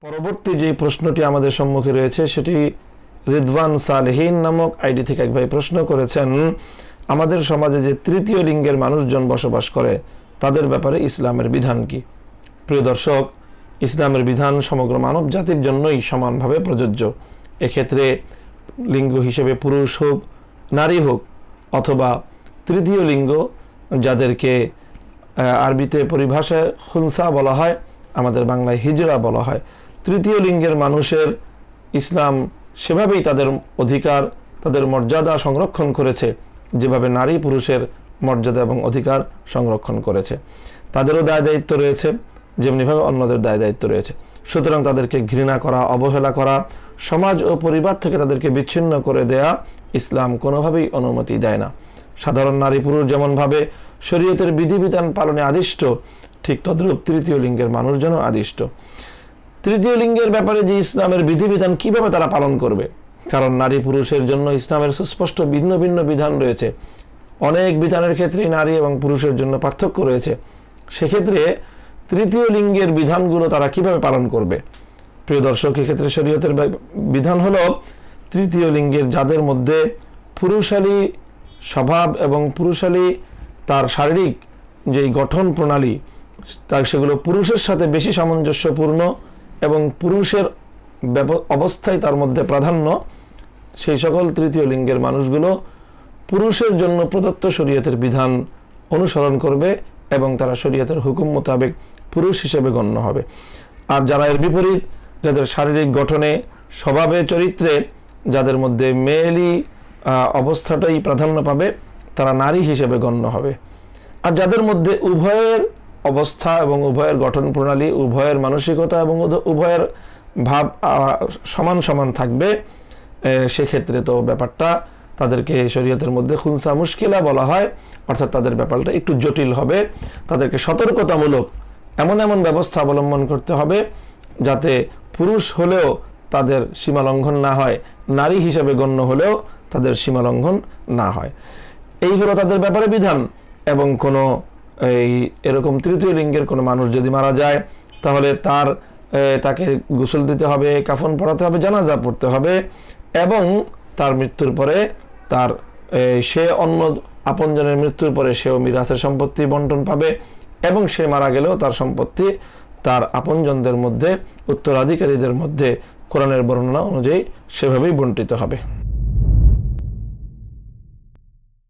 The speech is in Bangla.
পরবর্তী যে প্রশ্নটি আমাদের সম্মুখে রয়েছে সেটি রিদওয়ান সালেহীন নামক আইডি থেকে এক ভাই প্রশ্ন করেছেন, আমাদের সমাজে যে তৃতীয় লিঙ্গের মানুষজন বসবাস করে তাদের ব্যাপারে ইসলামের বিধান কি? প্রিয় দর্শক, ইসলামের বিধান সমগ্র মানব জাতির জন্যই সমানভাবে প্রযোজ্য। এক্ষেত্রে লিঙ্গ হিসেবে পুরুষ হোক, নারী হোক, অথবা তৃতীয় লিঙ্গ যাদেরকে আরবিতে পরিভাষায় খুনসা বলা হয়, আমাদের বাংলায় হিজড়া বলা হয়, তৃতীয় লিঙ্গের মানুষের ইসলাম সেভাবেই তাদের অধিকার, তাদের মর্যাদা সংরক্ষণ করেছে যেভাবে নারী পুরুষের মর্যাদা এবং অধিকার সংরক্ষণ করেছে। তাদেরও দায় দায়িত্ব রয়েছে যেমনিভাবে অন্যদের দায় দায়িত্ব রয়েছে। সুতরাং তাদেরকে ঘৃণা করা, অবহেলা করা, সমাজ ও পরিবার থেকে তাদেরকে বিচ্ছিন্ন করে দেয়া ইসলাম কোনোভাবেই অনুমতি দেয় না। সাধারণ নারী পুরুষ যেমনভাবে শরীয়তের বিধিবিধান পালনে আদিষ্ট, ঠিক তদ্রূপ তৃতীয় লিঙ্গের মানুষজনও আদিষ্ট। তৃতীয় লিঙ্গের ব্যাপারে যে ইসলামের বিধিবিধান কিভাবে তারা পালন করবে? কারণ নারী পুরুষের জন্য ইসলামের সুস্পষ্ট ভিন্ন ভিন্ন বিধান রয়েছে। অনেক বিধানের ক্ষেত্রেই নারী এবং পুরুষের জন্য পার্থক্য রয়েছে। সেক্ষেত্রে তৃতীয় লিঙ্গের বিধানগুলো তারা কিভাবে পালন করবে? প্রিয় দর্শক, এক্ষেত্রে শরীয়তের বিধান হলো তৃতীয় লিঙ্গের যাদের মধ্যে পুরুষালী স্বভাব এবং পুরুষালী তার শারীরিক যেই গঠন প্রণালী, তার সেগুলো পুরুষের সাথে বেশি সামঞ্জস্যপূর্ণ এবং পুরুষের অবস্থায় তার মধ্যে প্রাধান্য, সেই সকল তৃতীয় লিঙ্গের মানুষগুলো পুরুষের জন্য প্রদত্ত শরীয়তের বিধান অনুসরণ করবে এবং তারা শরীয়তের হুকুম মোতাবেক পুরুষ হিসেবে গণ্য হবে। আর যারা এর বিপরীত, যাদের শারীরিক গঠনে, স্বভাবে, চরিত্রে যাদের মধ্যে মেয়েলি অবস্থাটাই প্রাধান্য পাবে, তারা নারী হিসেবে গণ্য হবে। আর যাদের মধ্যে উভয়ের অবস্থা এবং উভয়ের গঠন প্রণালী, উভয়ের মানসিকতা এবং উভয়ের ভাব সমান সমান থাকবে, সেক্ষেত্রে তো ব্যাপারটা তাদেরকে শরীয়তের মধ্যে খুনসা মুশকিলা বলা হয়, অর্থাৎ তাদের ব্যাপারটা একটু জটিল হবে। তাদেরকে সতর্কতামূলক এমন এমন ব্যবস্থা অবলম্বন করতে হবে যাতে পুরুষ হলেও তাদের সীমালঙ্ঘন না হয়, নারী হিসেবে গণ্য হলেও তাদের সীমালঙ্ঘন না হয়। এই হলো তাদের ব্যাপারে বিধান। এবং কোনো এরকম তৃতীয় লিঙ্গের কোনো মানুষ যদি মারা যায়, তাহলে তাকে গোসল দিতে হবে, কাফন পরাতে হবে, জানাজা পড়তে হবে, এবং তার মৃত্যুর পরে সে অন্য আপনজনের মৃত্যুর পরে সেও মিরাসের সম্পত্তি বন্টন পাবে, এবং সে মারা গেলেও তার সম্পত্তি তার আপনজনদের মধ্যে, উত্তরাধিকারীদের মধ্যে কোরআনের বর্ণনা অনুযায়ী সেভাবেই বন্টিত হবে।